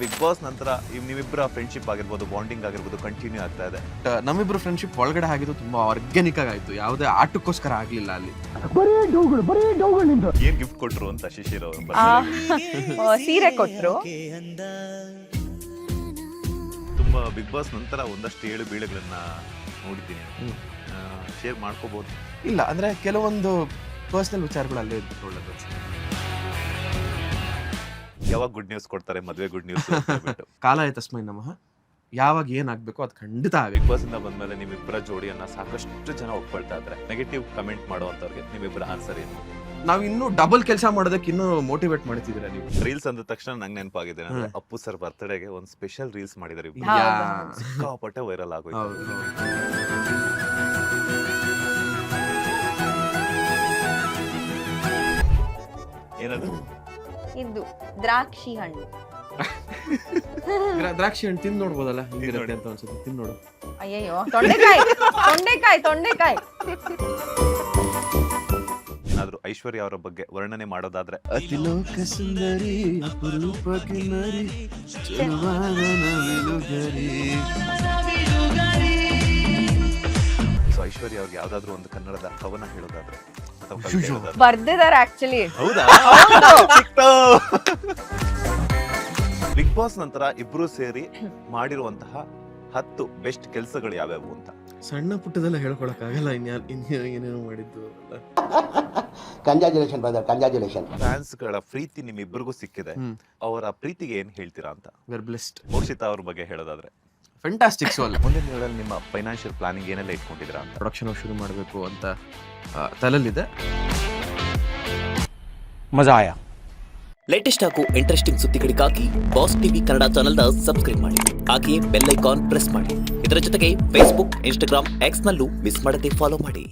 Big boss ನಂತರ ನೀವಿಬ್ಬರ friendship ಆಗಿರ್ಬೋದು, bonding ಆಗಿರ್ಬೋದು ಕಂಟಿನ್ಯೂ ಆಗ್ತಾ ಇದೆ. ನಮ್ಮಿಬ್ರು ಫ್ರೆಂಡ್ಶಿಪ್ ಒಳಗಡೆ ಆಗಿದ್ದು ತುಂಬಾ ಆರ್ಗ್ಯಾನಿಕ್ ಆಗಿತ್ತು, ಯಾವುದೇ ಆಟಕ್ಕೋಸ್ಕರ ಆಗ್ಲಿಲ್ಲ ಅಲ್ಲಿ. ಏನ್ ಗಿಫ್ಟ್ ಕೊಟ್ರು ಅಂತ ಶಿಶಿರ್ ಅವರು ಸೀರೆ ಕೊಟ್ರು. ತುಂಬಾ ಬಿಗ್ ಬಾಸ್ ನಂತರ ಒಂದಷ್ಟು ಏಳು ಬೀಳುಗಳನ್ನ ನೋಡಿದ್ದೀನಿ, ಶೇರ್ ಮಾಡ್ಕೋಬಹುದು. ಇಲ್ಲ ಅಂದ್ರೆ ಕೆಲವೊಂದು ಪರ್ಸನಲ್ ವಿಚಾರಗಳು ಅಲ್ಲೇ ಇದ್ಬಿಟ್ಟು ಯಾವಾಗ ಗುಡ್ ನ್ಯೂಸ್ ಕೊಡ್ತಾರೆ, ಮದುವೆ ಗುಡ್ ನ್ಯೂಸ್ ಕಾಲಾಯ ತಸ್ಮೈ ನಮಃ, ಯಾವಾಗ ಏನಾಗ್ಬೇಕು ಅದು ಖಂಡಿತ ಆಗಿ. ಬಿಗ್ ಬಾಸ್ ಇಂದ ಬಂದ್ಮೇಲೆ ನಿಮ್ಮಿಬ್ಬರ ಜೋಡಿಯನ್ನ ಸಾಕಷ್ಟು ಜನ ಒಪ್ಕೊಳ್ತಾ ಇದ್ರೆ, ನೆಗೆಟಿವ್ ಕಮೆಂಟ್ ಮಾಡುವಂತವ್ರಿಗೆ ನಿಮ್ಮಿಬ್ಬರ ಆನ್ಸರ್ ಏನು? ನಾವ್ ಇನ್ನೂ ಡಬಲ್ ಕೆಲಸ ಮಾಡೋದಕ್ಕೆ ಇನ್ನೂ ಮೋಟಿವೇಟ್ ಮಾಡ್ತಿದ್ದೀರಾ ನೀವು. ರೀಲ್ಸ್ ಅಂದ ತಕ್ಷಣ ನಂಗೆ ನೆನಪಾಗಿದೆ, ಅಪ್ಪು ಸರ್ ಬರ್ತ್ಡೇಗೆ ಒಂದು ಸ್ಪೆಷಲ್ ರೀಲ್ಸ್ ಮಾಡಿದಾರೆ, ಸಿಕ್ಕಾಪಟ್ಟೆ ವೈರಲ್ ಆಗೋಯ್ತು. ಏನದು? ಇದು ದ್ರಾಕ್ಷಿ ಹಣ್ಣು. ದ್ರಾಕ್ಷಿ ಹಣ್ಣು ತಿಂದು ನೋಡ್ಬೋದಲ್ಲ, ಹಿಂಗಿರುತ್ತೆ ಅಂತ ಅನ್ಸುತ್ತೆ, ತಿಂದು ನೋಡು. ಅಯ್ಯಯ್ಯೋ, ತೊಂಡೆಕಾಯಿ ತೊಂಡೆಕಾಯಿ ತೊಂಡೆಕಾಯಿ. ಏನಾದ್ರೂ ಐಶ್ವರ್ಯ ಅವರ ಬಗ್ಗೆ ವರ್ಣನೆ ಮಾಡೋದಾದ್ರೆ? ಅತಿಲೋಕ ಸುಂದರಿ ಅಪರೂಪ ಕಿನ್ನರಿ ಸೊ ಐಶ್ವರ್ಯ ಅವ್ರಿಗೆ ಯಾವ್ದಾದ್ರು ಒಂದು ಕನ್ನಡದ ಕವನ ಹೇಳೋದಾದ್ರೆ? ಬರ್ದಿದಾರೆ ಆಕ್ಚುಲಿ. ಹೌದಾ? ಬಿಗ್ ಬಾಸ್ ನಂತರ ಇಬ್ರು ಸೇರಿ ಮಾಡಿರುವಂತಹ 10 ಬೆಸ್ಟ್ ಕೆಲಸಗಳು ಯಾವ್ಯಾವು ಅಂತ? ಸಣ್ಣ ಪುಟ್ಟದೆಲ್ಲ ಹೇಳ್ಕೊಳಕ್ ಆಗಲ್ಲ, ಏನೇನೋ ಮಾಡಿದ್ದು. Congratulation brother, congratulation. ಫ್ಯಾನ್ಸ್ ಗಳ ಪ್ರೀತಿ ನಿಮ್ಮಿಬ್ಬರಿಗೂ ಸಿಕ್ಕಿದೆ, ಅವರ ಪ್ರೀತಿಗೆ ಏನ್ ಹೇಳ್ತೀರಾ ಅಂತ? Wear blessed. ಮೋಕ್ಷಿತಾ ಅವ್ರ ಬಗ್ಗೆ ಹೇಳೋದಾದ್ರೆ? ಫ್ಯಾಂಟಾಸ್ಟಿಕ್. ಸೊ ಅಲ್ಲ, ಮುಂದಿನ ದಿನಗಳಲ್ಲಿ ನಿಮ್ಮ ಫೈನಾನ್ಷಿಯಲ್ ಪ್ಲಾನಿಂಗ್ ಏನೆಲ್ಲ ಇಟ್ಕೊಂಡಿದ್ದೀರಾ ಅಂತ? ಪ್ರೊಡಕ್ಷನ್ ಶುರು ಮಾಡಬೇಕು ಅಂತ ತಲೆಯಲ್ಲಿದೆ. ಮಜಾ ಆಯಾ. ಲೇಟೆಸ್ಟ್ ಹಾಗೂ ಇಂಟ್ರೆಸ್ಟಿಂಗ್ ಸುದ್ದಿಗಳಿಗಾಗಿ ಬಾಸ್ ಟಿವಿ ಕನ್ನಡ ಚಾನೆಲ್ನ ಸಬ್ಸ್ಕ್ರೈಬ್ ಮಾಡಿ, ಹಾಗೆಯೇ ಬೆಲ್ ಐಕಾನ್ ಪ್ರೆಸ್ ಮಾಡಿ. ಇದರ ಜೊತೆಗೆ ಫೇಸ್ಬುಕ್, ಇನ್ಸ್ಟಾಗ್ರಾಮ್, ಎಕ್ಸ್ ನಲ್ಲೂ ಮಿಸ್ ಮಾಡದೆ ಫಾಲೋ ಮಾಡಿ.